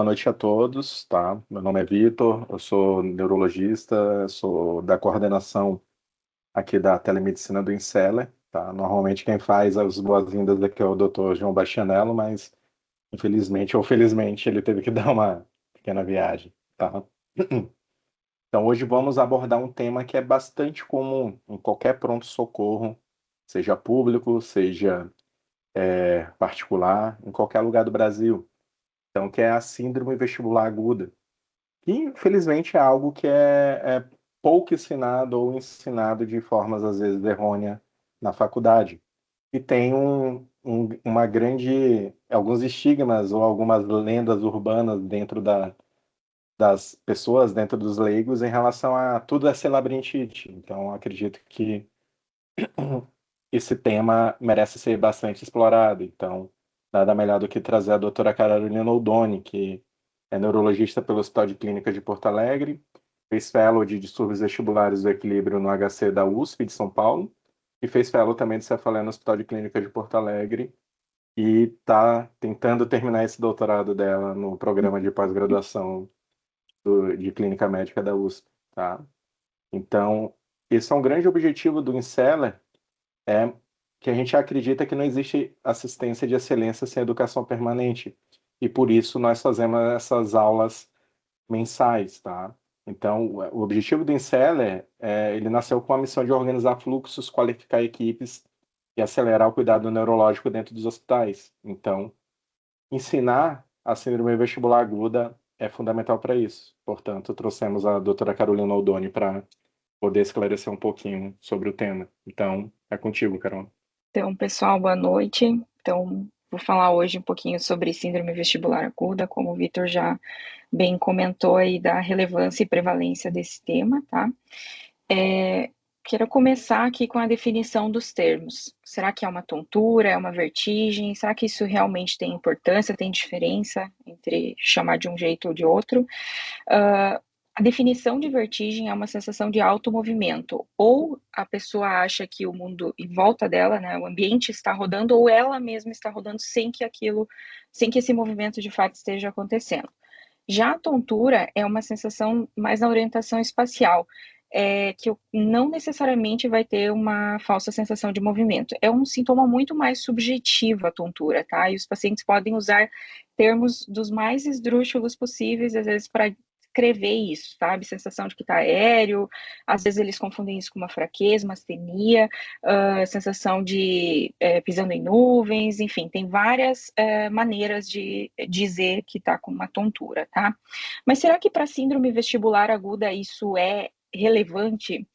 boa noite a todos, tá? Meu nome é Vitor, eu sou neurologista, sou da coordenação aqui da telemedicina do Inseller, tá? Normalmente quem faz as boas-vindas aqui é o Dr. João Bastianello, mas infelizmente ou felizmente ele teve que dar uma pequena viagem, tá? Então hoje vamos abordar um tema que é bastante comum em qualquer pronto-socorro, seja público, seja particular, em qualquer lugar do Brasil. Então, que é a síndrome vestibular aguda. Que, infelizmente, é algo que é pouco ensinado ou ensinado de formas, às vezes, errôneas na faculdade. E tem uma grande, alguns estigmas ou algumas lendas urbanas dentro das pessoas, dentro dos leigos, em relação a tudo é ser labirintite. Então, acredito que esse tema merece ser bastante explorado. Então, nada melhor do que trazer a doutora Carolina Oldoni, que é neurologista pelo Hospital de Clínicas de Porto Alegre, fez fellow de distúrbios vestibulares do equilíbrio no HC da USP de São Paulo, e fez fellow também de Cefaleia no Hospital de Clínicas de Porto Alegre, e está tentando terminar esse doutorado dela no programa de pós-graduação de Clínica Médica da USP, tá? Então, esse é um grande objetivo do Inseller, é que a gente acredita que não existe assistência de excelência sem educação permanente. E por isso nós fazemos essas aulas mensais, tá? Então, o objetivo do Inseller, ele nasceu com a missão de organizar fluxos, qualificar equipes e acelerar o cuidado neurológico dentro dos hospitais. Então, ensinar a síndrome vestibular aguda é fundamental para isso. Portanto, trouxemos a doutora Carolina Oldoni para poder esclarecer um pouquinho sobre o tema. Então, é contigo, Carol. Então, pessoal, boa noite. Então, vou falar hoje um pouquinho sobre síndrome vestibular aguda, como o Vitor já bem comentou aí da relevância e prevalência desse tema, tá? Quero começar aqui com a definição dos termos. Será que é uma tontura, é uma vertigem? Será que isso realmente tem importância, tem diferença entre chamar de um jeito ou de outro? A definição de vertigem é uma sensação de alto movimento. Ou a pessoa acha que o mundo em volta dela, né, o ambiente está rodando, ou ela mesma está rodando sem que esse movimento de fato esteja acontecendo. Já a tontura é uma sensação mais na orientação espacial, que não necessariamente vai ter uma falsa sensação de movimento. É um sintoma muito mais subjetivo a tontura, tá? E os pacientes podem usar termos dos mais esdrúxulos possíveis, às vezes, para descrever isso, sabe? Sensação de que está aéreo, às vezes eles confundem isso com uma fraqueza, uma astenia, sensação de pisando em nuvens, enfim, tem várias maneiras de dizer que está com uma tontura, tá? Mas será que para síndrome vestibular aguda isso é relevante?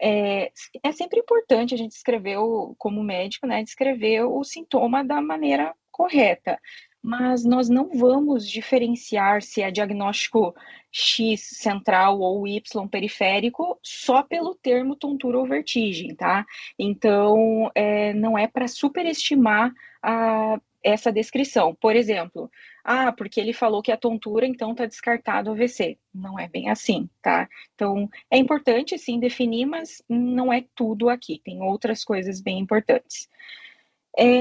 É sempre importante a gente escrever, como médico, né, descrever o sintoma da maneira correta, mas nós não vamos diferenciar se é diagnóstico X central ou Y periférico só pelo termo tontura ou vertigem, tá? Então, não é para superestimar essa descrição. Por exemplo, porque ele falou que é tontura, então está descartado o AVC. Não é bem assim, tá? Então, é importante, sim, definir, mas não é tudo aqui. Tem outras coisas bem importantes.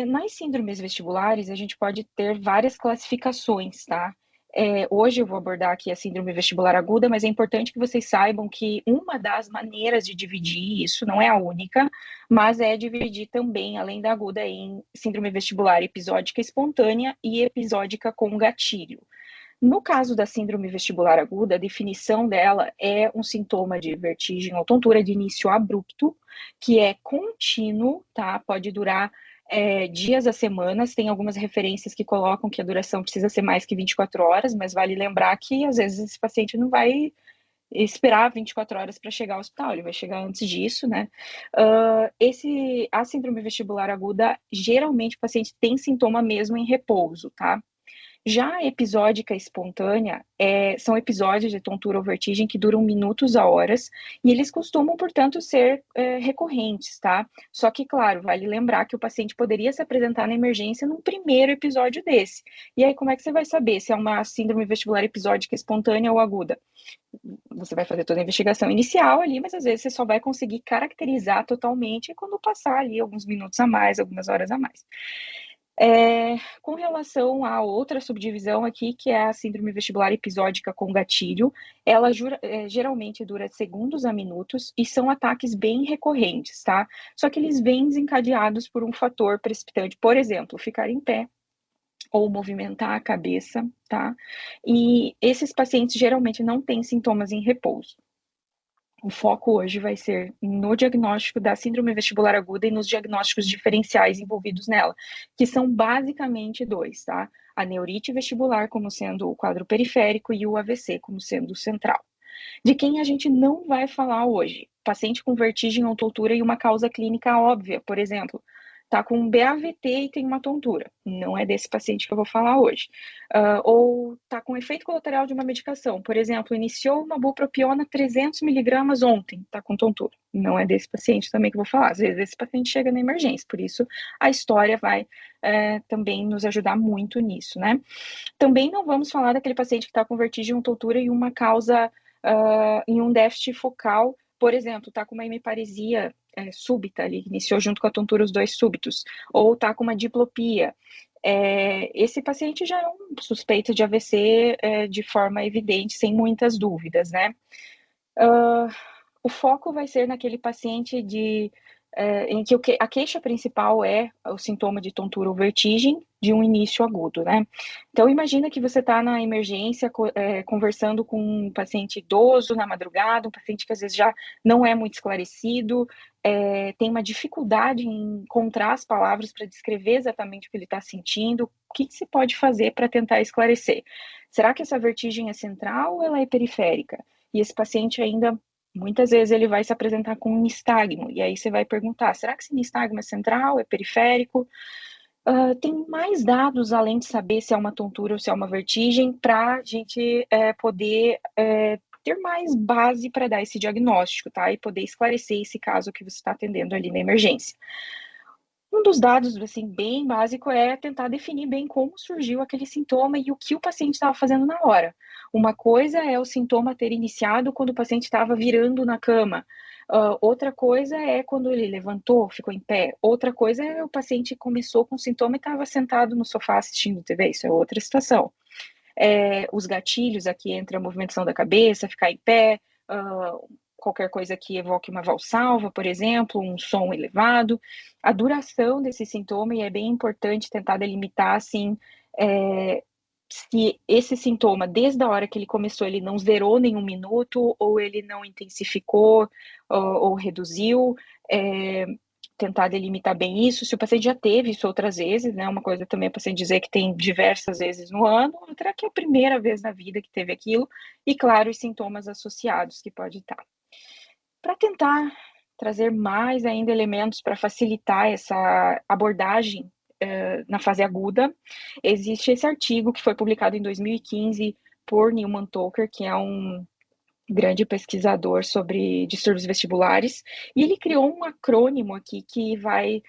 Nas síndromes vestibulares, a gente pode ter várias classificações, tá? Hoje eu vou abordar aqui a síndrome vestibular aguda, mas é importante que vocês saibam que uma das maneiras de dividir isso, não é a única, mas é dividir também, além da aguda, em síndrome vestibular episódica espontânea e episódica com gatilho. No caso da síndrome vestibular aguda, a definição dela é um sintoma de vertigem ou tontura de início abrupto, que é contínuo, tá? Pode durar dias a semanas. Tem algumas referências que colocam que a duração precisa ser mais que 24 horas, mas vale lembrar que às vezes esse paciente não vai esperar 24 horas para chegar ao hospital, ele vai chegar antes disso, né? A síndrome vestibular aguda, geralmente o paciente tem sintoma mesmo em repouso, tá? Já a episódica espontânea são episódios de tontura ou vertigem que duram minutos a horas e eles costumam, portanto, ser recorrentes, tá? Só que, claro, vale lembrar que o paciente poderia se apresentar na emergência num primeiro episódio desse. E aí, como é que você vai saber se é uma síndrome vestibular episódica espontânea ou aguda? Você vai fazer toda a investigação inicial ali, mas às vezes você só vai conseguir caracterizar totalmente quando passar ali alguns minutos a mais, algumas horas a mais. Com relação a outra subdivisão aqui, que é a síndrome vestibular episódica com gatilho, ela geralmente dura segundos a minutos e são ataques bem recorrentes, tá? Só que eles vêm desencadeados por um fator precipitante, por exemplo, ficar em pé ou movimentar a cabeça, tá? E esses pacientes geralmente não têm sintomas em repouso. O foco hoje vai ser no diagnóstico da síndrome vestibular aguda e nos diagnósticos diferenciais envolvidos nela, que são basicamente dois, tá? A neurite vestibular como sendo o quadro periférico e o AVC como sendo o central. De quem a gente não vai falar hoje? Paciente com vertigem ou tontura e uma causa clínica óbvia, por exemplo, tá com um BAVT e tem uma tontura. Não é desse paciente que eu vou falar hoje. Ou tá com efeito colateral de uma medicação. Por exemplo, iniciou uma bupropiona 300 miligramas ontem, tá com tontura. Não é desse paciente também que eu vou falar. Às vezes esse paciente chega na emergência, por isso a história vai também nos ajudar muito nisso, né? Também não vamos falar daquele paciente que está com vertigem, tontura e uma causa em um déficit focal, por exemplo, está com uma hemiparesia súbita ali, iniciou junto com a tontura os dois súbitos, ou está com uma diplopia. Esse paciente já é um suspeito de AVC de forma evidente, sem muitas dúvidas, né? O foco vai ser naquele paciente em que a queixa principal é o sintoma de tontura ou vertigem de um início agudo, né? Então, imagina que você está na emergência conversando com um paciente idoso na madrugada, um paciente que às vezes já não é muito esclarecido, tem uma dificuldade em encontrar as palavras para descrever exatamente o que ele está sentindo. O que se pode fazer para tentar esclarecer? Será que essa vertigem é central ou ela é periférica? E esse paciente ainda muitas vezes ele vai se apresentar com um nistagmo, e aí você vai perguntar, será que esse nistagmo é central, é periférico? Tem mais dados, além de saber se é uma tontura ou se é uma vertigem, para a gente poder ter mais base para dar esse diagnóstico, tá? E poder esclarecer esse caso que você está atendendo ali na emergência. Um dos dados, assim, bem básico é tentar definir bem como surgiu aquele sintoma e o que o paciente estava fazendo na hora. Uma coisa é o sintoma ter iniciado quando o paciente estava virando na cama. Outra coisa é quando ele levantou, ficou em pé. Outra coisa é o paciente começou com sintoma e estava sentado no sofá assistindo TV. Isso é outra situação. Os gatilhos, aqui entra a movimentação da cabeça, ficar em pé, qualquer coisa que evoque uma valsalva, por exemplo, um som elevado. A duração desse sintoma, e é bem importante tentar delimitar, assim, se esse sintoma, desde a hora que ele começou, ele não zerou nenhum minuto, ou ele não intensificou, ou reduziu, tentar delimitar bem isso. Se o paciente já teve isso outras vezes, né? Uma coisa também é o paciente dizer que tem diversas vezes no ano, outra que é a primeira vez na vida que teve aquilo, e claro, os sintomas associados que pode estar. Para tentar trazer mais ainda elementos para facilitar essa abordagem na fase aguda, existe esse artigo que foi publicado em 2015 por Newman Toker, que é um grande pesquisador sobre distúrbios vestibulares, e ele criou um acrônimo aqui que vai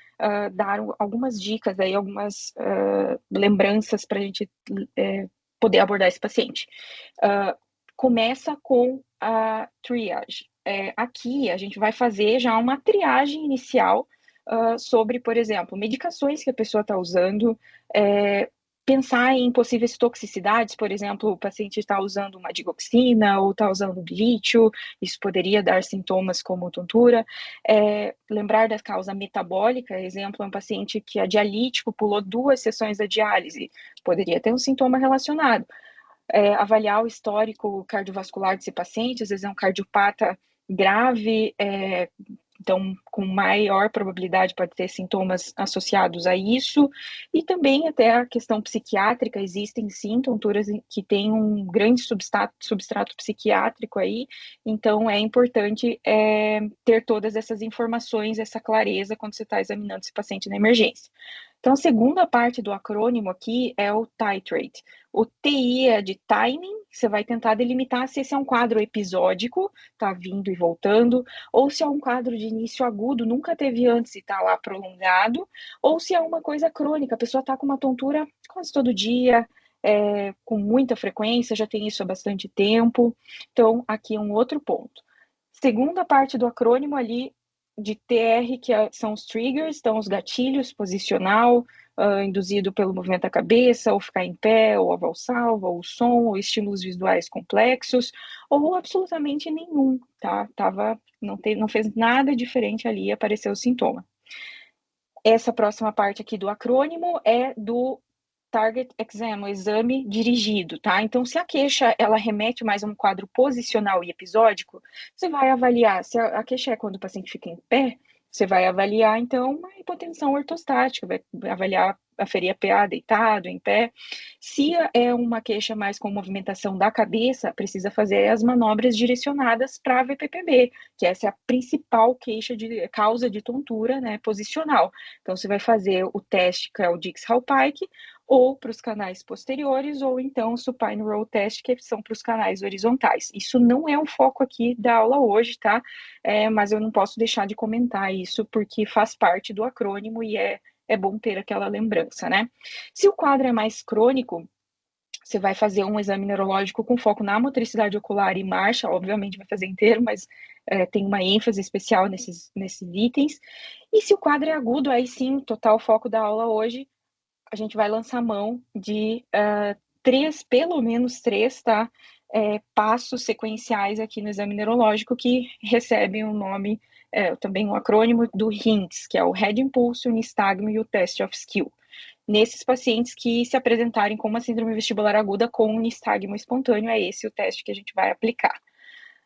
dar algumas dicas, aí, algumas lembranças para a gente poder abordar esse paciente. Começa com a triage. Aqui a gente vai fazer já uma triagem inicial sobre, por exemplo, medicações que a pessoa está usando, pensar em possíveis toxicidades, por exemplo, o paciente está usando uma digoxina ou está usando lítio, isso poderia dar sintomas como tontura. Lembrar da causa metabólica, exemplo, é um paciente que é dialítico, pulou 2 sessões da diálise, poderia ter um sintoma relacionado. Avaliar o histórico cardiovascular desse paciente, às vezes é um cardiopata grave, então, com maior probabilidade pode ter sintomas associados a isso, e também até a questão psiquiátrica, existem sim tonturas que têm um grande substrato psiquiátrico aí, então é importante ter todas essas informações, essa clareza quando você está examinando esse paciente na emergência. Então, a segunda parte do acrônimo aqui é o titrate. O TI é de timing, você vai tentar delimitar se esse é um quadro episódico, tá vindo e voltando, ou se é um quadro de início agudo, nunca teve antes e está lá prolongado, ou se é uma coisa crônica, a pessoa está com uma tontura quase todo dia, com muita frequência, já tem isso há bastante tempo. Então, aqui é um outro ponto. Segunda parte do acrônimo ali de TR, que são os triggers, então os gatilhos, posicional, induzido pelo movimento da cabeça, ou ficar em pé, ou a valsalva, ou o som, ou estímulos visuais complexos, ou absolutamente nenhum, tá? Não fez nada diferente ali e apareceu o sintoma. Essa próxima parte aqui do acrônimo é do Target Exam, o exame dirigido, tá? Então, se a queixa, ela remete mais a um quadro posicional e episódico, você vai avaliar, se a queixa é quando o paciente fica em pé, você vai avaliar, então, uma hipotensão ortostática, vai avaliar, aferir a PA deitado, em pé. Se é uma queixa mais com movimentação da cabeça, precisa fazer as manobras direcionadas para a VPPB, que essa é a principal causa de tontura, né, posicional. Então, você vai fazer o teste, que é o Dix-Hallpike, ou para os canais posteriores, ou então o Supine Roll Test, que são para os canais horizontais. Isso não é o foco aqui da aula hoje, tá? Mas eu não posso deixar de comentar isso, porque faz parte do acrônimo e é bom ter aquela lembrança, né? Se o quadro é mais crônico, você vai fazer um exame neurológico com foco na motricidade ocular e marcha, obviamente vai fazer inteiro, mas tem uma ênfase especial nesses itens. E se o quadro é agudo, aí sim, o total foco da aula hoje, a gente vai lançar mão de pelo menos três, tá? Passos sequenciais aqui no exame neurológico que recebem o nome, também um acrônimo do HINTS, que é o Head Impulse, o Nistagmo e o Test of Skill. Nesses pacientes que se apresentarem com uma síndrome vestibular aguda com um nistagmo espontâneo, é esse o teste que a gente vai aplicar.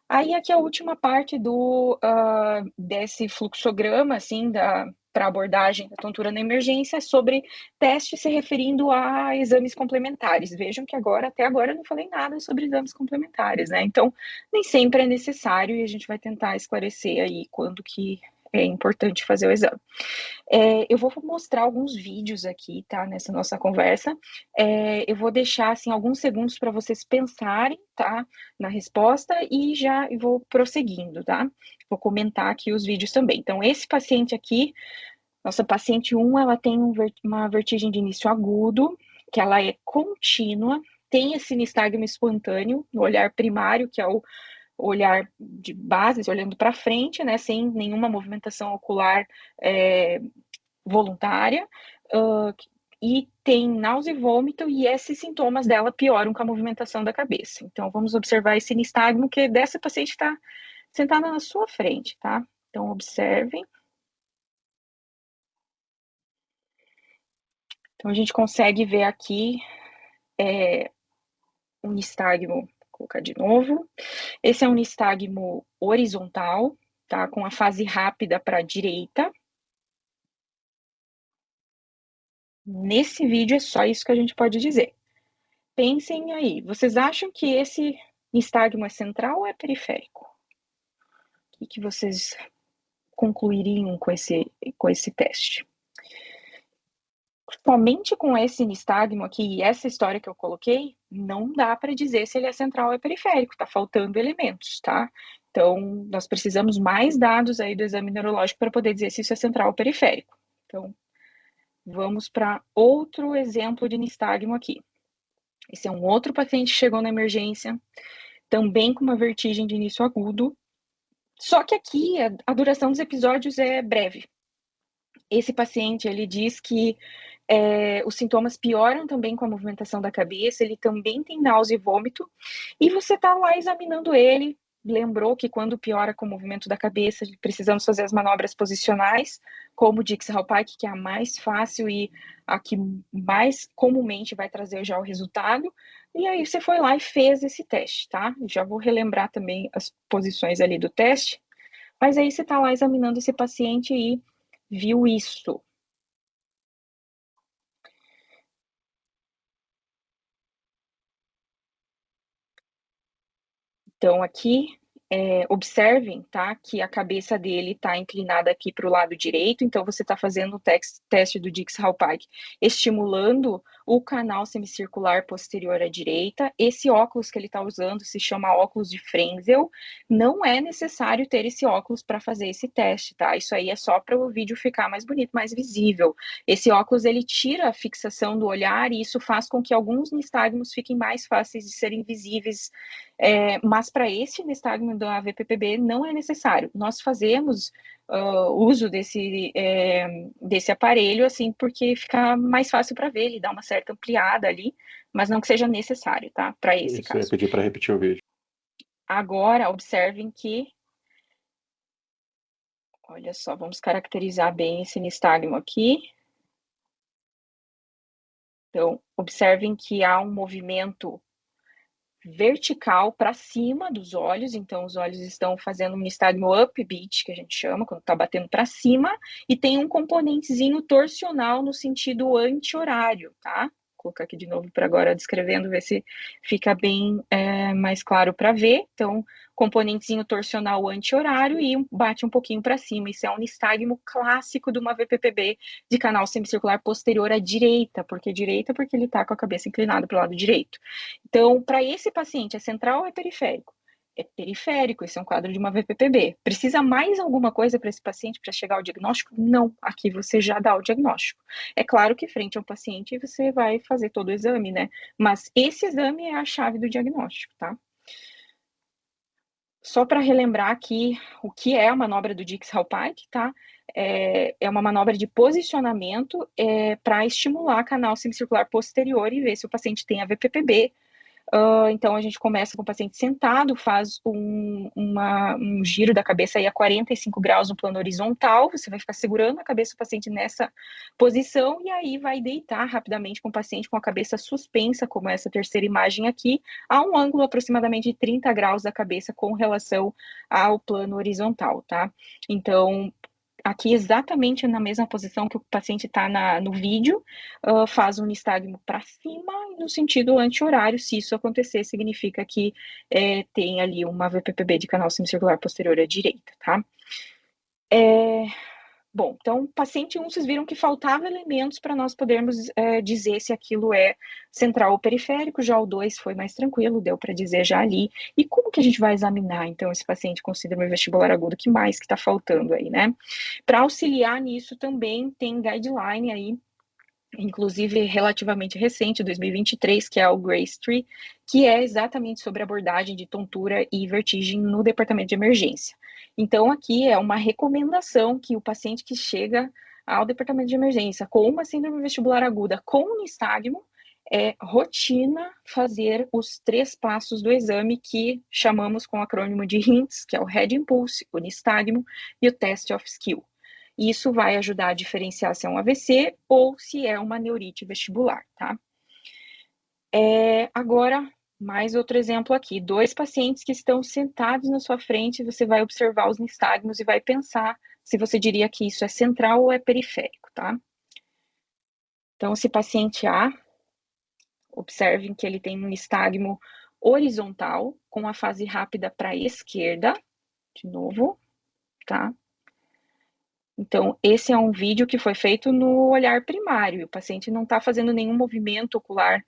Aí aqui a última parte desse fluxograma, assim, para abordagem da tontura na emergência, é sobre teste se referindo a exames complementares. Vejam que até agora eu não falei nada sobre exames complementares, né? Então, nem sempre é necessário e a gente vai tentar esclarecer aí quando que é importante fazer o exame. Eu vou mostrar alguns vídeos aqui, tá, nessa nossa conversa. Eu vou deixar, assim, alguns segundos para vocês pensarem, tá, na resposta e já vou prosseguindo, tá? Vou comentar aqui os vídeos também. Então, esse paciente aqui, nossa paciente 1, ela tem uma vertigem de início agudo, que ela é contínua, tem esse nistagmo espontâneo no olhar primário, que é o olhar de base, olhando para frente, né, sem nenhuma movimentação ocular voluntária, e tem náusea e vômito, e esses sintomas dela pioram com a movimentação da cabeça. Então, vamos observar esse nistagmo, que dessa paciente está sentada na sua frente, tá? Então, observem. Então, a gente consegue ver aqui um nistagmo, vou colocar de novo. Esse é um nistagmo horizontal, tá? Com a fase rápida para a direita. Nesse vídeo é só isso que a gente pode dizer. Pensem aí, vocês acham que esse nistagmo é central ou é periférico? O que vocês concluiriam com esse teste? Somente com esse nistagmo aqui e essa história que eu coloquei, não dá para dizer se ele é central ou é periférico, tá faltando elementos, tá? Então, nós precisamos mais dados aí do exame neurológico para poder dizer se isso é central ou periférico. Então, vamos para outro exemplo de nistagmo aqui. Esse é um outro paciente que chegou na emergência, também com uma vertigem de início agudo, só que aqui a duração dos episódios é breve. Esse paciente, ele diz que os sintomas pioram também com a movimentação da cabeça, ele também tem náusea e vômito, e você está lá examinando ele, lembrou que quando piora com o movimento da cabeça, precisamos fazer as manobras posicionais, como o Dix-Hallpike, que é a mais fácil e a que mais comumente vai trazer já o resultado, e aí você foi lá e fez esse teste, tá? Já vou relembrar também as posições ali do teste, mas aí você está lá examinando esse paciente e viu isso. Então, aqui, observem, tá, que a cabeça dele está inclinada aqui para o lado direito, então você está fazendo o teste do Dix-Hallpike, estimulando o canal semicircular posterior à direita. Esse óculos que ele está usando se chama óculos de Frenzel. Não é necessário ter esse óculos para fazer esse teste, tá? Isso aí é só para o vídeo ficar mais bonito, mais visível. Esse óculos, ele tira a fixação do olhar e isso faz com que alguns nistagmos fiquem mais fáceis de serem visíveis Mas para este nistagmo da VPPB não é necessário. Nós fazemos uso desse aparelho, assim, porque fica mais fácil para ver, ele dá uma certa ampliada ali, mas não que seja necessário, tá? Para esse Isso, eu ia caso. pedir para repetir o vídeo. Agora, observem que, olha só, vamos caracterizar bem esse nistagmo aqui. Então, observem que há um movimento vertical para cima dos olhos, então os olhos estão fazendo um nistagmo upbeat, que a gente chama, quando está batendo para cima, e tem um componentezinho torsional no sentido anti-horário, tá? Vou colocar aqui de novo para agora descrevendo, ver se fica bem mais claro para ver. Então, componentezinho torsional anti-horário e bate um pouquinho para cima. Isso é um nistagmo clássico de uma VPPB de canal semicircular posterior à direita. Por que direita? Porque ele está com a cabeça inclinada para o lado direito. Então, para esse paciente, é central ou é periférico? É periférico, esse é um quadro de uma VPPB. Precisa mais alguma coisa para esse paciente para chegar ao diagnóstico? Não, aqui você já dá o diagnóstico. É claro que frente ao paciente você vai fazer todo o exame, né? Mas esse exame é a chave do diagnóstico, tá? Só para relembrar aqui o que é a manobra do Dix-Hallpike, tá? É uma manobra de posicionamento para estimular canal semicircular posterior e ver se o paciente tem a VPPB. Então, a gente começa com o paciente sentado, faz um giro da cabeça aí a 45 graus no plano horizontal, você vai ficar segurando a cabeça do paciente nessa posição, e aí vai deitar rapidamente com o paciente com a cabeça suspensa, como essa terceira imagem aqui, a um ângulo aproximadamente de 30 graus da cabeça com relação ao plano horizontal, tá? Então, aqui exatamente na mesma posição que o paciente está no vídeo, faz um nistagmo para cima no sentido anti-horário. Se isso acontecer, significa que tem ali uma VPPB de canal semicircular posterior à direita, tá? Bom, então, paciente 1, vocês viram que faltava elementos para nós podermos dizer se aquilo é central ou periférico, já o 2 foi mais tranquilo, deu para dizer já ali. E como que a gente vai examinar, então, esse paciente com síndrome vestibular aguda? O que mais que está faltando aí, né? Para auxiliar nisso também tem guideline aí, inclusive relativamente recente, 2023, que é o Grace Tree, que é exatamente sobre abordagem de tontura e vertigem no departamento de emergência. Então, aqui é uma recomendação que o paciente que chega ao departamento de emergência com uma síndrome vestibular aguda com nistagmo, é rotina fazer os 3 passos do exame que chamamos com o acrônimo de HINTS, que é o Head Impulse, o nistagmo e o Test of Skill. Isso vai ajudar a diferenciar se é um AVC ou se é uma neurite vestibular, tá? Agora, mais outro exemplo aqui. 2 pacientes que estão sentados na sua frente, você vai observar os nistagmos e vai pensar se você diria que isso é central ou é periférico, tá? Então, esse paciente A, observem que ele tem um nistagmo horizontal, com a fase rápida para a esquerda, de novo, tá? Então, esse é um vídeo que foi feito no olhar primário, o paciente não está fazendo nenhum movimento ocular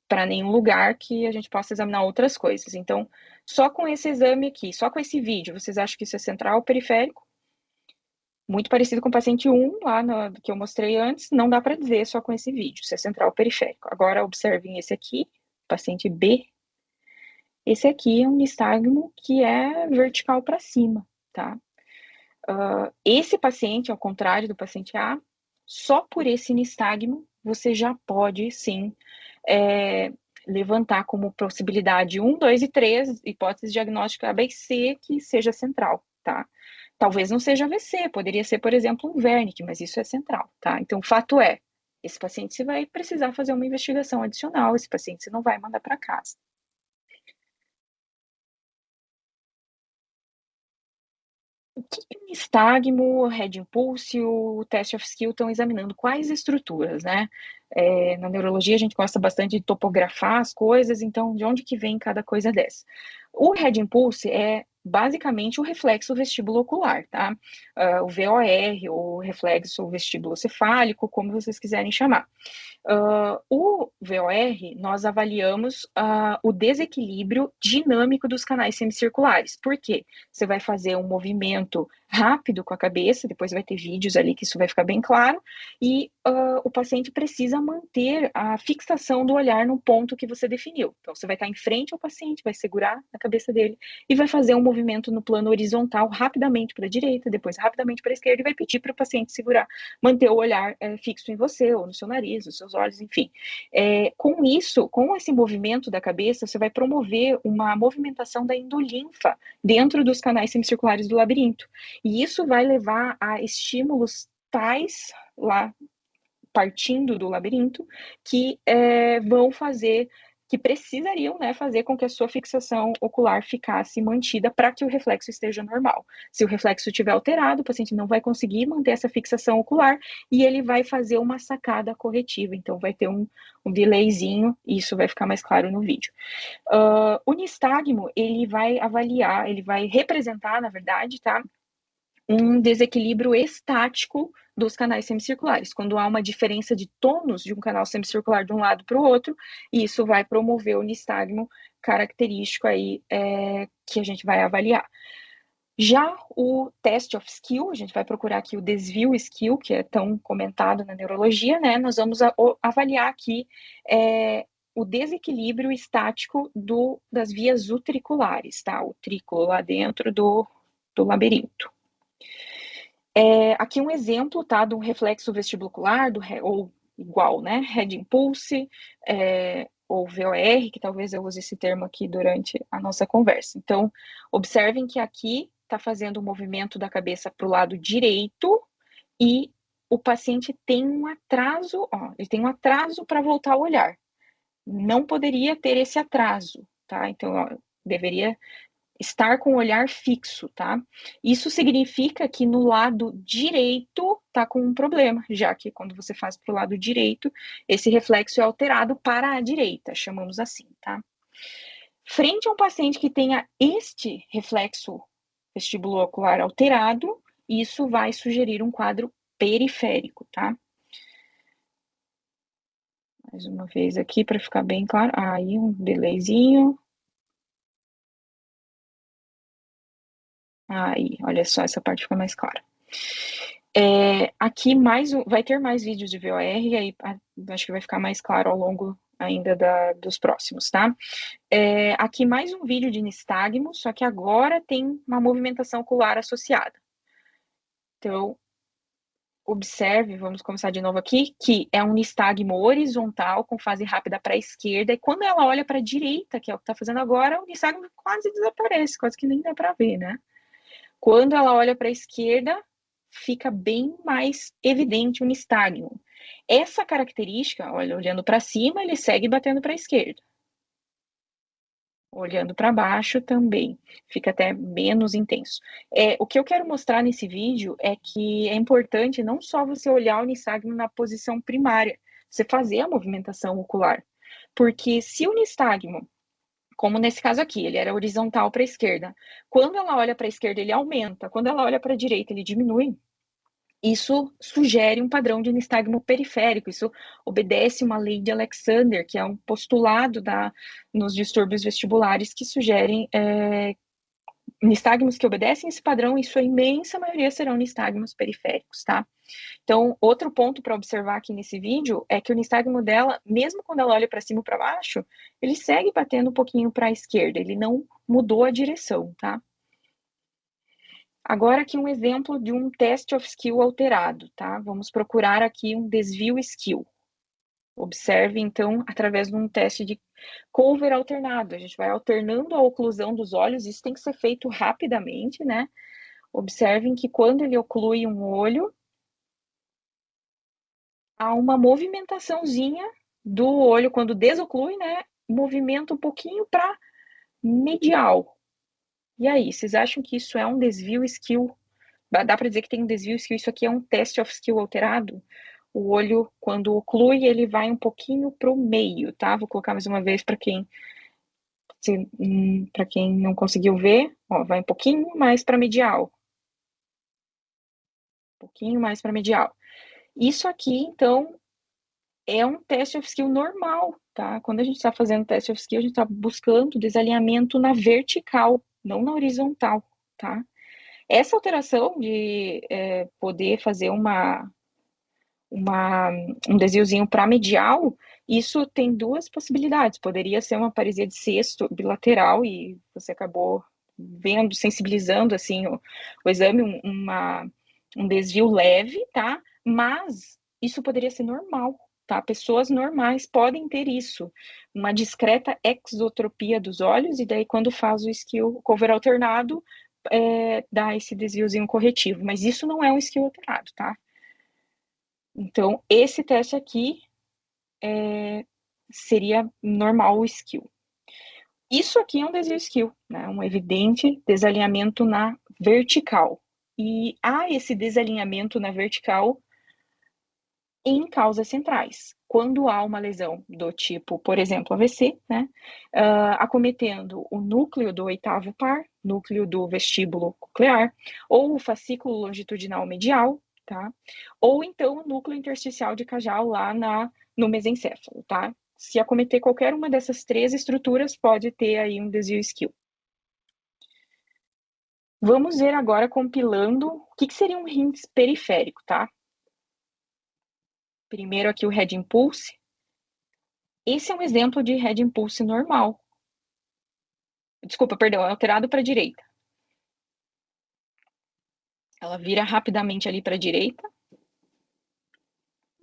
para nenhum lugar que a gente possa examinar outras coisas. Então, só com esse exame aqui, só com esse vídeo, vocês acham que isso é central ou periférico? Muito parecido com o paciente 1, lá que eu mostrei antes, não dá para dizer só com esse vídeo, se é central ou periférico. Agora, observem esse aqui, paciente B. Esse aqui é um nistagmo que é vertical para cima, tá? Esse paciente, ao contrário do paciente A, só por esse nistagmo, você já pode, sim, levantar como possibilidade 1, 2 e 3, hipótese diagnóstica A, B e C, que seja central, tá? Talvez não seja AVC, poderia ser, por exemplo, um Wernicke, mas isso é central, tá? Então, o fato é, esse paciente você vai precisar fazer uma investigação adicional, esse paciente você não vai mandar para casa. O que o nistagmo, o Head Impulse e o Test of Skill estão examinando? Quais estruturas, né? Na neurologia a gente gosta bastante de topografar as coisas, então de onde que vem cada coisa dessa? O Head Impulse é basicamente o reflexo vestíbulo ocular, tá? O VOR, ou reflexo vestíbulo cefálico, como vocês quiserem chamar. O VOR, nós avaliamos o desequilíbrio dinâmico dos canais semicirculares. Por quê? Você vai fazer um movimento rápido com a cabeça, depois vai ter vídeos ali que isso vai ficar bem claro, e o paciente precisa manter a fixação do olhar no ponto que você definiu. Então, você vai estar em frente ao paciente, vai segurar na cabeça dele e vai fazer um movimento no plano horizontal rapidamente para a direita, depois rapidamente para a esquerda e vai pedir para o paciente segurar, manter o olhar fixo em você, ou no seu nariz, nos seus olhos, enfim. Com isso, com esse movimento da cabeça, você vai promover uma movimentação da endolinfa dentro dos canais semicirculares do labirinto. E isso vai levar a estímulos tais, lá partindo do labirinto, que vão fazer, que precisariam, né, fazer com que a sua fixação ocular ficasse mantida para que o reflexo esteja normal. Se o reflexo estiver alterado, o paciente não vai conseguir manter essa fixação ocular e ele vai fazer uma sacada corretiva. Então, vai ter um delayzinho, e isso vai ficar mais claro no vídeo. O nistagmo, ele vai avaliar, ele vai representar, na verdade, tá, um desequilíbrio estático dos canais semicirculares. Quando há uma diferença de tônus de um canal semicircular de um lado para o outro, isso vai promover o nistagmo característico aí que a gente vai avaliar. Já o test of skill, a gente vai procurar aqui o desvio skill, que é tão comentado na neurologia, né? Nós vamos avaliar aqui o desequilíbrio estático das vias utriculares, tá? O trículo lá dentro do labirinto. Aqui um exemplo, tá, de um reflexo vestibular, ou igual, né, Head Impulse, ou VOR, que talvez eu use esse termo aqui durante a nossa conversa. Então, observem que aqui está fazendo o movimento da cabeça para o lado direito e o paciente tem um atraso, ele tem um atraso para voltar a olhar. Não poderia ter esse atraso, tá? Então, deveria estar com o olhar fixo, tá? Isso significa que no lado direito tá com um problema, já que quando você faz para o lado direito, esse reflexo é alterado para a direita, chamamos assim, tá? Frente a um paciente que tenha este reflexo vestibulo-ocular alterado, isso vai sugerir um quadro periférico, tá? Mais uma vez aqui para ficar bem claro. Aí um delayzinho. Aí, olha só, essa parte fica mais clara. Aqui vai ter mais vídeos de VOR, e aí acho que vai ficar mais claro ao longo ainda dos próximos, tá? Aqui mais um vídeo de nistagmo, só que agora tem uma movimentação ocular associada. Então, observe, vamos começar de novo aqui, que é um nistagmo horizontal com fase rápida para a esquerda, e quando ela olha para a direita, que é o que está fazendo agora, o nistagmo quase desaparece, quase que nem dá para ver, né? Quando ela olha para a esquerda, fica bem mais evidente o nistagmo. Essa característica, olha, olhando para cima, ele segue batendo para a esquerda. Olhando para baixo também, fica até menos intenso. O que eu quero mostrar nesse vídeo é que é importante não só você olhar o nistagmo na posição primária, você fazer a movimentação ocular. Porque se o nistagmo, como nesse caso aqui, ele era horizontal para a esquerda, quando ela olha para a esquerda, ele aumenta, quando ela olha para a direita, ele diminui, isso sugere um padrão de nistagmo periférico, isso obedece uma lei de Alexander, que é um postulado nos distúrbios vestibulares que sugerem nistagmos que obedecem esse padrão, e sua imensa maioria serão nistagmos periféricos, tá? Então, outro ponto para observar aqui nesse vídeo é que o nistagmo dela, mesmo quando ela olha para cima ou para baixo, ele segue batendo um pouquinho para a esquerda, ele não mudou a direção, tá? Agora aqui um exemplo de um test of skill alterado, tá? Vamos procurar aqui um desvio skill. Observe, então, através de um teste de cover alternado. A gente vai alternando a oclusão dos olhos, isso tem que ser feito rapidamente, né? Observem que quando ele oclui um olho, há uma movimentaçãozinha do olho, quando desoclui, né? Movimenta um pouquinho para medial. E aí, vocês acham que isso é um desvio skill? Dá para dizer que tem um desvio skill? Isso aqui é um test of skill alterado? O olho, quando oclui, ele vai um pouquinho para o meio, tá? Vou colocar mais uma vez para quem não conseguiu ver, ó, vai um pouquinho mais para medial. Um pouquinho mais para medial. Isso aqui, então, é um teste of skill normal, tá? Quando a gente está fazendo teste of skill, a gente está buscando desalinhamento na vertical, não na horizontal, tá? Essa alteração de poder fazer um desviozinho para medial, isso tem duas possibilidades. Poderia ser uma paresia de cesto bilateral e você acabou vendo, sensibilizando assim o exame, um desvio leve, tá? Mas isso poderia ser normal, tá? Pessoas normais podem ter isso, uma discreta exotropia dos olhos, e daí quando faz o skill cover alternado, dá esse desviozinho corretivo, mas isso não é um skill alterado, tá? Então, esse teste aqui seria normal o skill. Isso aqui é um desvio skill, né? Um evidente desalinhamento na vertical. E há esse desalinhamento na vertical em causas centrais. Quando há uma lesão do tipo, por exemplo, AVC, né? Acometendo o núcleo do oitavo par, núcleo do vestíbulo coclear, ou o fascículo longitudinal medial, tá? Ou então o núcleo intersticial de Cajal lá no mesencéfalo, tá? Se acometer qualquer uma dessas três estruturas, pode ter aí um desvio skill. Vamos ver agora compilando o que seria um rins periférico, tá? Primeiro aqui o head impulse. Esse é um exemplo de head impulse normal. Desculpa, perdão, é alterado para a direita. Ela vira rapidamente ali para a direita.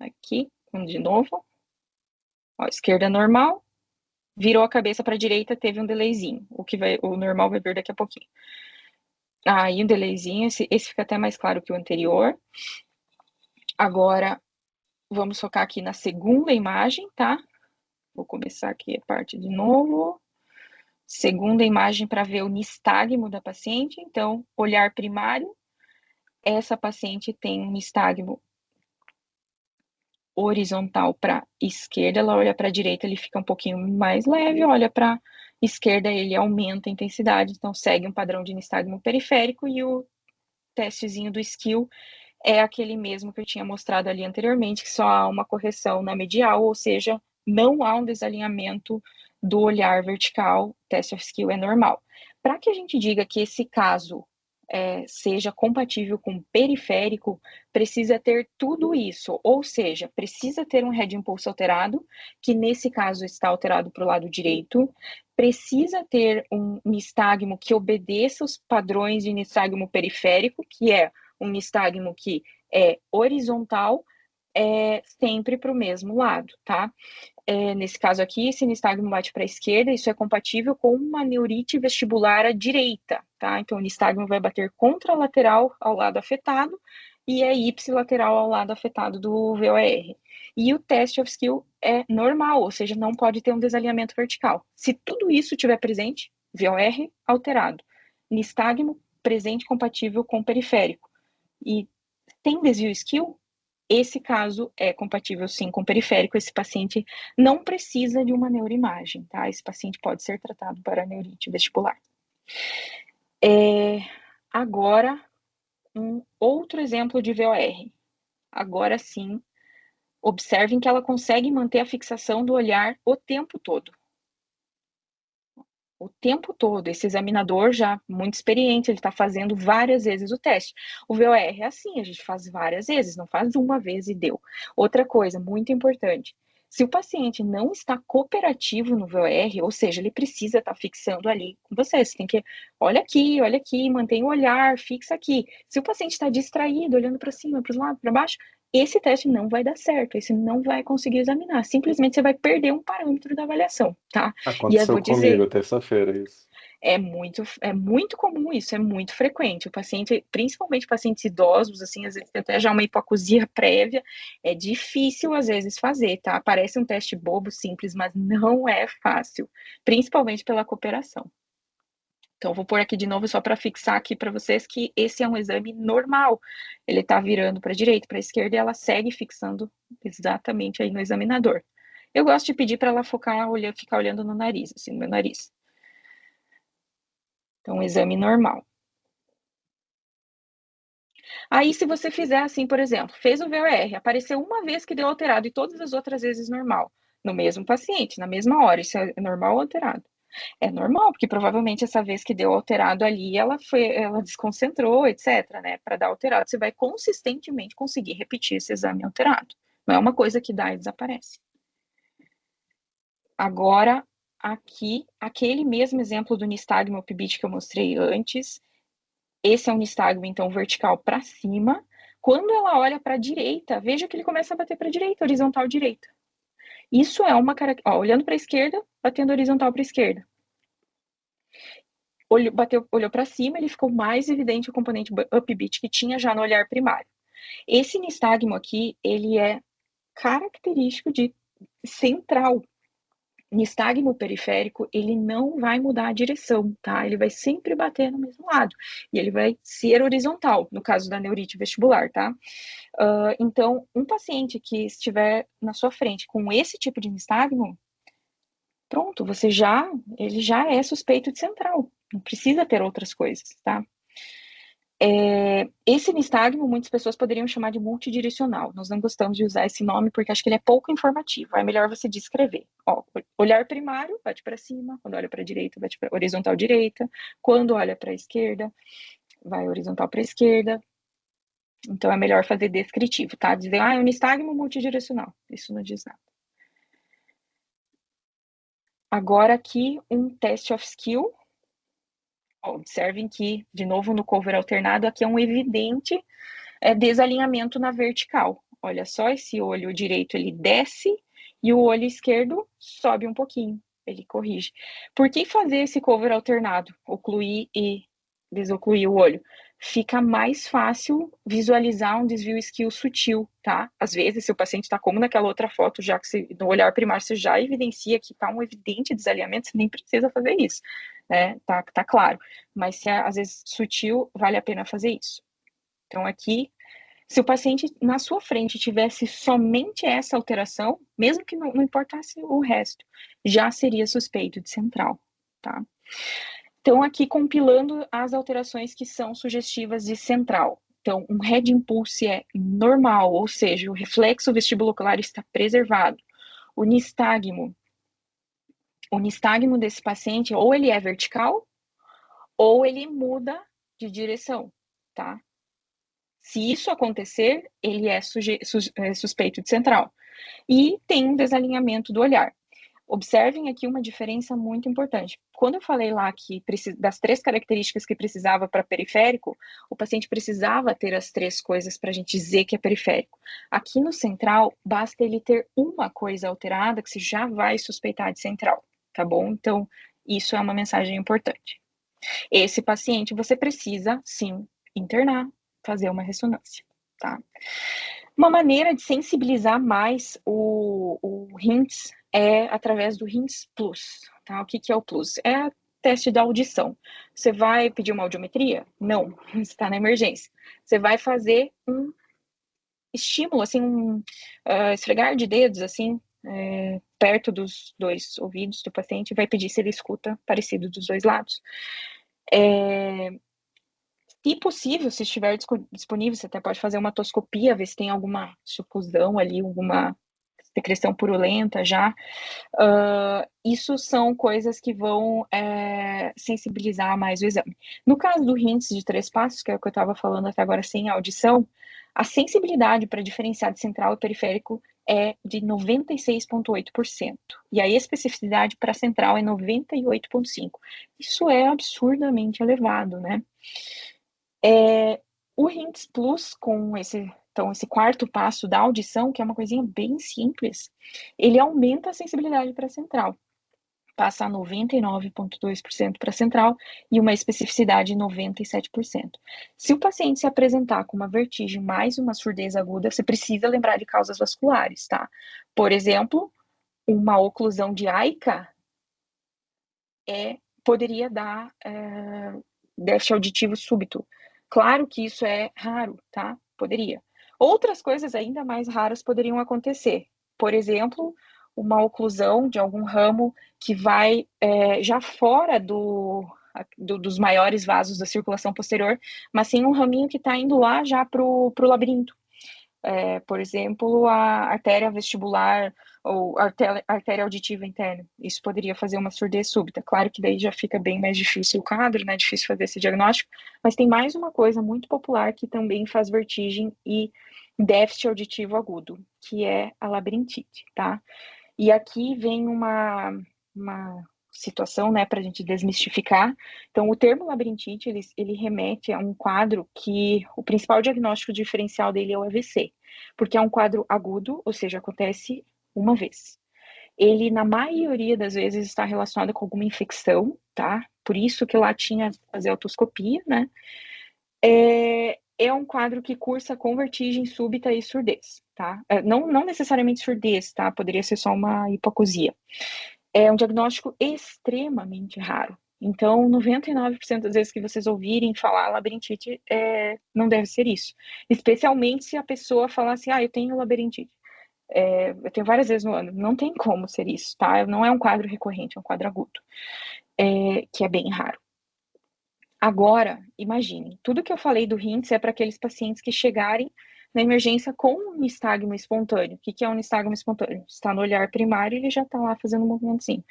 Aqui, vamos de novo. Ó, esquerda normal. Virou a cabeça para a direita, teve um delayzinho. O normal vai vir daqui a pouquinho. Aí um delayzinho, esse fica até mais claro que o anterior. Agora, vamos focar aqui na segunda imagem, tá? Vou começar aqui a parte de novo. Segunda imagem para ver o nistagmo da paciente. Então, olhar primário. Essa paciente tem um nistagmo horizontal para esquerda, ela olha para a direita, ele fica um pouquinho mais leve, olha para esquerda, ele aumenta a intensidade, então segue um padrão de nistagmo periférico, e o testezinho do skill é aquele mesmo que eu tinha mostrado ali anteriormente, que só há uma correção na medial, ou seja, não há um desalinhamento do olhar vertical, o teste of skill é normal. Para que a gente diga que esse caso seja compatível com periférico, precisa ter tudo isso, ou seja, precisa ter um head impulse alterado, que nesse caso está alterado para o lado direito, precisa ter um nistagmo que obedeça os padrões de nistagmo periférico, que é um nistagmo que é horizontal, sempre para o mesmo lado, tá? Nesse caso aqui, esse nistagmo bate para a esquerda, isso é compatível com uma neurite vestibular à direita, tá? Então, o nistagmo vai bater contralateral ao lado afetado e é ipsilateral ao lado afetado do VOR. E o teste of skill é normal, ou seja, não pode ter um desalinhamento vertical. Se tudo isso estiver presente, VOR alterado, nistagmo presente compatível com periférico e tem desvio skill, esse caso é compatível sim com periférico, esse paciente não precisa de uma neuroimagem, tá? Esse paciente pode ser tratado para neurite vestibular. Agora, um outro exemplo de VOR. Agora sim, observem que ela consegue manter a fixação do olhar o tempo todo. O tempo todo, esse examinador já muito experiente, ele está fazendo várias vezes o teste. O VOR é assim, a gente faz várias vezes, não faz uma vez e deu. Outra coisa, muito importante, se o paciente não está cooperativo no VOR, ou seja, ele precisa estar fixando ali com você, você tem que, olha aqui, mantém o olhar, fixa aqui. Se o paciente está distraído, olhando para cima, para os lados, para baixo, esse teste não vai dar certo, esse não vai conseguir examinar, simplesmente você vai perder um parâmetro da avaliação, tá? E eu Aconteceu vou dizer, comigo terça-feira isso. é muito comum isso, é muito frequente. O paciente, principalmente pacientes idosos, assim, às vezes tem até já uma hipoacusia prévia, é difícil às vezes fazer, tá? Parece um teste bobo, simples, mas não é fácil, principalmente pela cooperação. Então, vou pôr aqui de novo só para fixar aqui para vocês que esse é um exame normal. Ele está virando para a direita, para a esquerda, e ela segue fixando exatamente aí no examinador. Eu gosto de pedir para ela ficar olhando no nariz, assim, no meu nariz. Então, um exame normal. Aí, se você fizer assim, por exemplo, fez o VOR, apareceu uma vez que deu alterado e todas as outras vezes normal, no mesmo paciente, na mesma hora, isso é normal ou alterado? É normal, porque provavelmente essa vez que deu alterado ali, ela desconcentrou, etc, né? Para dar alterado, você vai consistentemente conseguir repetir esse exame alterado. Não é uma coisa que dá e desaparece. Agora, aqui, aquele mesmo exemplo do nistagmo PIBIT que eu mostrei antes, esse é um nistagmo, então, vertical para cima. Quando ela olha para a direita, veja que ele começa a bater para a direita, horizontal direita. Isso é uma característica. Olhando para a esquerda, batendo horizontal para a esquerda. Olhou para cima, ele ficou mais evidente o componente upbeat que tinha já no olhar primário. Esse nistagmo aqui, ele é característico de central. Nistagmo periférico, ele não vai mudar a direção, tá? Ele vai sempre bater no mesmo lado. E ele vai ser horizontal, no caso da neurite vestibular, tá? Então, um paciente que estiver na sua frente com esse tipo de nistagmo, pronto, ele já é suspeito de central. Não precisa ter outras coisas, tá? Esse nistagmo, muitas pessoas poderiam chamar de multidirecional. Nós não gostamos de usar esse nome porque acho que ele é pouco informativo. É melhor você descrever. Ó, olhar primário, bate para cima. Quando olha para a direita, bate para horizontal direita. Quando olha para a esquerda, vai horizontal para a esquerda. Então é melhor fazer descritivo, tá? Dizer, é um nistagmo multidirecional. Isso não diz nada. Agora aqui um teste of skill. Observem que, de novo, no cover alternado, aqui é um evidente desalinhamento na vertical. Olha só, esse olho direito ele desce e o olho esquerdo sobe um pouquinho, ele corrige. Por que fazer esse cover alternado? Ocluir e desocluir o olho. Fica mais fácil visualizar um desvio skill sutil, tá? Às vezes, se o paciente está como naquela outra foto, já que no olhar primário você já evidencia que está um evidente desalinhamento, você nem precisa fazer isso, né? Tá claro. Mas se às vezes sutil, vale a pena fazer isso. Então, aqui, se o paciente na sua frente tivesse somente essa alteração, mesmo que não importasse o resto, já seria suspeito de central, tá? Então, aqui compilando as alterações que são sugestivas de central. Então, um head impulse é normal, ou seja, o reflexo vestibulocular está preservado. O nistagmo desse paciente, ou ele é vertical, ou ele muda de direção, tá? Se isso acontecer, ele é suspeito de central. E tem um desalinhamento do olhar. Observem aqui uma diferença muito importante. Quando eu falei lá que das 3 características que precisava para periférico, o paciente precisava ter as 3 coisas para a gente dizer que é periférico. Aqui no central, basta ele ter uma coisa alterada que você já vai suspeitar de central, tá bom? Então, isso é uma mensagem importante. Esse paciente você precisa, sim, internar, fazer uma ressonância, tá? Uma maneira de sensibilizar mais o RINTS é através do RINTS Plus, tá? O que é o Plus? É teste da audição. Você vai pedir uma audiometria? Não, você está na emergência. Você vai fazer um estímulo, assim, esfregar de dedos, assim, perto dos 2 ouvidos do paciente, vai pedir se ele escuta parecido dos 2 lados. Se possível, se estiver disponível, você até pode fazer uma otoscopia, ver se tem alguma sucusão ali, alguma secreção purulenta já. Isso são coisas que vão sensibilizar mais o exame. No caso do RINTS de 3 passos, que é o que eu estava falando até agora sem audição, a sensibilidade para diferenciar de central e periférico é de 96,8%. E a especificidade para central é 98,5%. Isso é absurdamente elevado, né? O RINTS Plus, com esse 4º passo da audição, que é uma coisinha bem simples, ele aumenta a sensibilidade para a central. Passa a 99,2% para a central e uma especificidade de 97%. Se o paciente se apresentar com uma vertigem mais uma surdez aguda, você precisa lembrar de causas vasculares, tá? Por exemplo, uma oclusão de AICA poderia dar déficit auditivo súbito. Claro que isso é raro, tá? Poderia. Outras coisas ainda mais raras poderiam acontecer. Por exemplo, uma oclusão de algum ramo que vai já fora dos maiores vasos da circulação posterior, mas sim um raminho que está indo lá já para o labirinto. Por exemplo, a artéria vestibular ou artéria auditiva interna. Isso poderia fazer uma surdez súbita. Claro que daí já fica bem mais difícil o quadro, né? Difícil fazer esse diagnóstico, mas tem mais uma coisa muito popular que também faz vertigem e déficit auditivo agudo, que é a labirintite, tá? E aqui vem uma situação, né, para a gente desmistificar. Então, o termo labirintite, ele remete a um quadro que o principal diagnóstico diferencial dele é o AVC, porque é um quadro agudo, ou seja, acontece uma vez. Ele, na maioria das vezes, está relacionado com alguma infecção, tá? Por isso que lá tinha que fazer otoscopia, né? É um quadro que cursa com vertigem súbita e surdez, tá? Não necessariamente surdez, tá? Poderia ser só uma hipoacusia. É um diagnóstico extremamente raro. Então, 99% das vezes que vocês ouvirem falar labirintite, não deve ser isso. Especialmente se a pessoa falar assim, eu tenho labirintite. Eu tenho várias vezes no ano. Não tem como ser isso, tá? Não é um quadro recorrente, é um quadro agudo, que é bem raro. Agora, imagine, tudo que eu falei do RINTS é para aqueles pacientes que chegarem na emergência com um nistagmo espontâneo. O que é um nistagmo espontâneo? Está no olhar primário, ele já está lá fazendo um movimentozinho.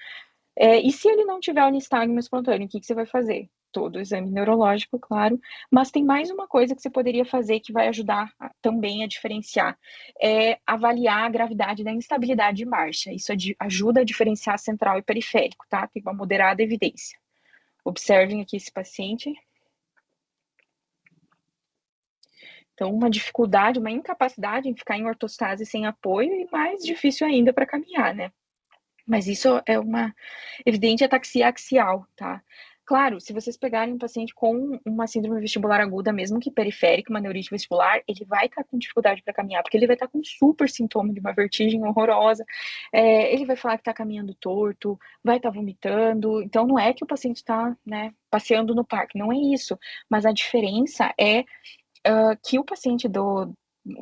E se ele não tiver o nistagmo espontâneo, o que você vai fazer? Todo o exame neurológico, claro, mas tem mais uma coisa que você poderia fazer que vai ajudar também a diferenciar, avaliar a gravidade da instabilidade de marcha. Isso ajuda a diferenciar central e periférico, tá? Tem uma moderada evidência. Observem aqui esse paciente. Então, uma dificuldade, uma incapacidade em ficar em ortostase sem apoio e mais difícil ainda para caminhar, né? Mas isso é uma evidente ataxia axial, tá? Claro, se vocês pegarem um paciente com uma síndrome vestibular aguda, mesmo que periférica, uma neurite vestibular, ele vai estar com dificuldade para caminhar, porque ele vai estar com um super sintoma de uma vertigem horrorosa, ele vai falar que está caminhando torto, vai estar vomitando. Então, não é que o paciente está, né, passeando no parque, não é isso. Mas a diferença é que o paciente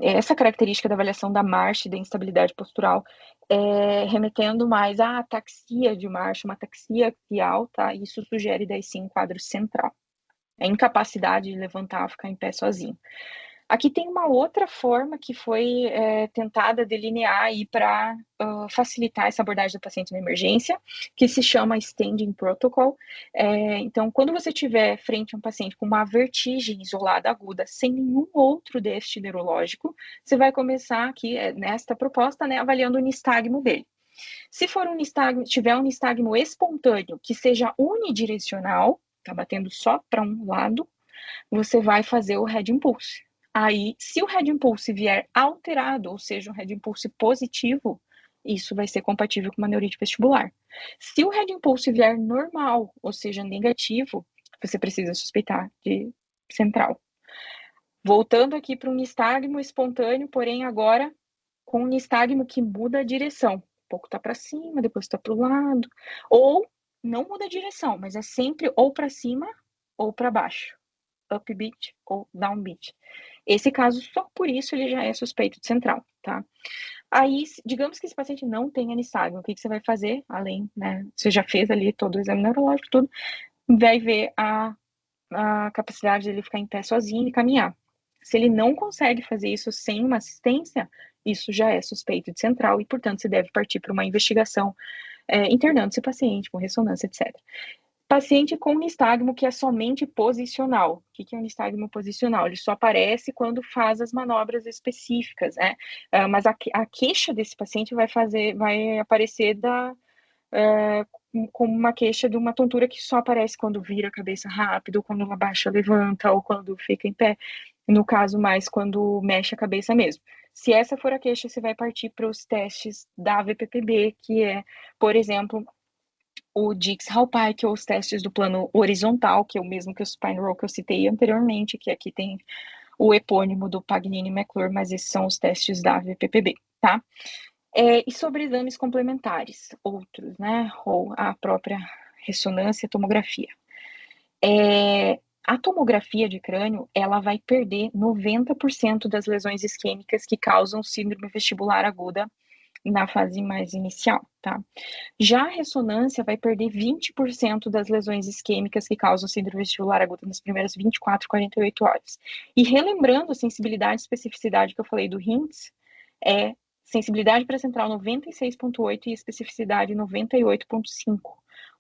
essa característica da avaliação da marcha e da instabilidade postural remetendo mais à ataxia de marcha, uma ataxia axial, tá? Isso sugere daí sim um quadro central. A incapacidade de levantar ou ficar em pé sozinho. Aqui tem uma outra forma que foi tentada delinear aí para facilitar essa abordagem do paciente na emergência, que se chama Standing Protocol. Então, quando você estiver frente a um paciente com uma vertigem isolada aguda, sem nenhum outro déficit neurológico, você vai começar aqui, nesta proposta, né, avaliando o nistagmo dele. Se for tiver um nistagmo espontâneo, que seja unidirecional, tá batendo só para um lado, você vai fazer o head impulse. Aí, se o head impulse vier alterado, ou seja, um head impulse positivo, isso vai ser compatível com uma neurite vestibular. Se o head impulse vier normal, ou seja, negativo, você precisa suspeitar de central. Voltando aqui para um nistagmo espontâneo, porém agora com um nistagmo que muda a direção. Um pouco está para cima, depois está para o lado. Ou não muda a direção, mas é sempre ou para cima ou para baixo. Up beat ou down beat. Esse caso, só por isso, ele já é suspeito de central, tá? Aí, digamos que esse paciente não tenha nistagmo, o que você vai fazer? Além, né, você já fez ali todo o exame neurológico, tudo, vai ver a capacidade dele ficar em pé sozinho e caminhar. Se ele não consegue fazer isso sem uma assistência, isso já é suspeito de central e, portanto, você deve partir para uma investigação internando esse paciente com ressonância, etc. Paciente com nistagmo que é somente posicional. O que é um nistagmo posicional? Ele só aparece quando faz as manobras específicas, né? Mas a queixa desse paciente vai aparecer como uma queixa de uma tontura que só aparece quando vira a cabeça rápido, quando abaixa, levanta, ou quando fica em pé. No caso, mais quando mexe a cabeça mesmo. Se essa for a queixa, você vai partir para os testes da VPPB, que é, por exemplo, o Dix-Hallpike, ou os testes do plano horizontal, que é o mesmo que o Spine Roll que eu citei anteriormente, que aqui tem o epônimo do Pagnini e McClure, mas esses são os testes da VPPB, tá? E sobre exames complementares, outros, né? Ou a própria ressonância, tomografia. A tomografia de crânio, ela vai perder 90% das lesões isquêmicas que causam síndrome vestibular aguda na fase mais inicial, tá? Já a ressonância vai perder 20% das lesões isquêmicas que causam síndrome vestibular aguda nas primeiras 24, 48 horas. E relembrando a sensibilidade e especificidade que eu falei do RINTS, sensibilidade pré-central 96,8 e especificidade 98,5.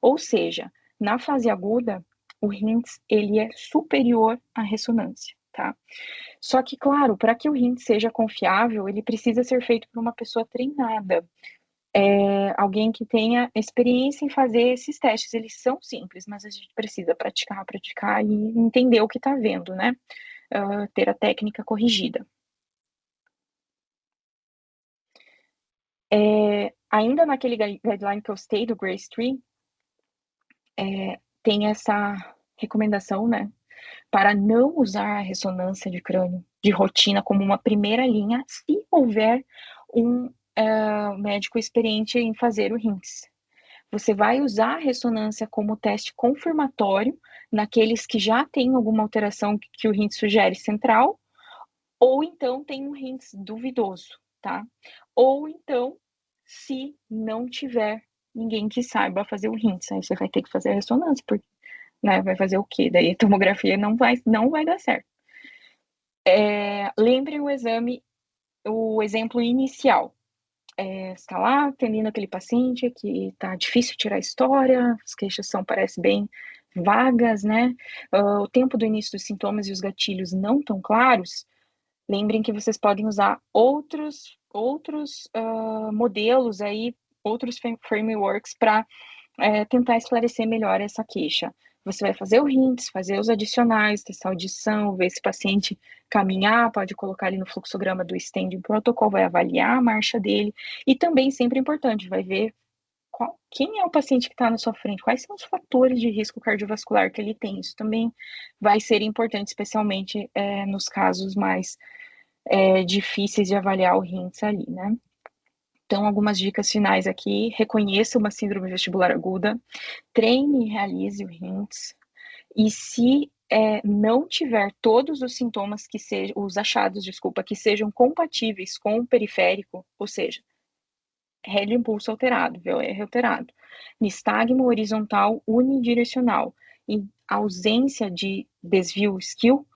Ou seja, na fase aguda, o RINTS ele é superior à ressonância, tá? Só que, claro, para que o RINTS seja confiável, ele precisa ser feito por uma pessoa treinada, alguém que tenha experiência em fazer esses testes. Eles são simples, mas a gente precisa praticar, praticar e entender o que está vendo, né? Ter a técnica corrigida. Ainda naquele guideline que eu citei do Grace Tree, tem essa recomendação, né, para não usar a ressonância de crânio de rotina como uma primeira linha, se houver um médico experiente em fazer o RINTS. Você vai usar a ressonância como teste confirmatório naqueles que já têm alguma alteração que o RINTS sugere central, ou então tem um RINTS duvidoso, tá? Ou então, se não tiver ninguém que saiba fazer o RINTS, aí você vai ter que fazer a ressonância, porque, né, vai fazer o quê? Daí a tomografia não vai dar certo. Lembrem o exame, o exemplo inicial. Você está lá atendendo aquele paciente que está difícil tirar a história, as queixas parecem bem vagas, né? O tempo do início dos sintomas e os gatilhos não tão claros. Lembrem que vocês podem usar outros modelos aí, outros frameworks para tentar esclarecer melhor essa queixa. Você vai fazer o RINTS, fazer os adicionais, testar audição, ver se o paciente caminhar, pode colocar ali no fluxograma do Standing Protocol, vai avaliar a marcha dele, e também, sempre importante, vai ver quem é o paciente que está na sua frente, quais são os fatores de risco cardiovascular que ele tem. Isso também vai ser importante, especialmente nos casos mais difíceis de avaliar o RINTS ali, né? Então, algumas dicas finais aqui: reconheça uma síndrome vestibular aguda, treine e realize o RINTS, e se não tiver todos os sintomas os achados, que sejam compatíveis com o periférico, ou seja, REL impulso alterado, VOR alterado, nistagmo horizontal unidirecional e ausência de desvio skill,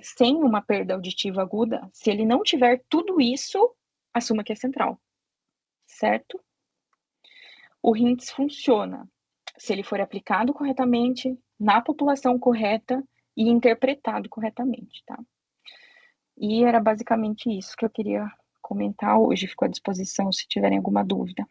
sem uma perda auditiva aguda, se ele não tiver tudo isso, assuma que é central, certo? O RINTS funciona se ele for aplicado corretamente, na população correta e interpretado corretamente, tá? E era basicamente isso que eu queria comentar hoje. Fico à disposição se tiverem alguma dúvida.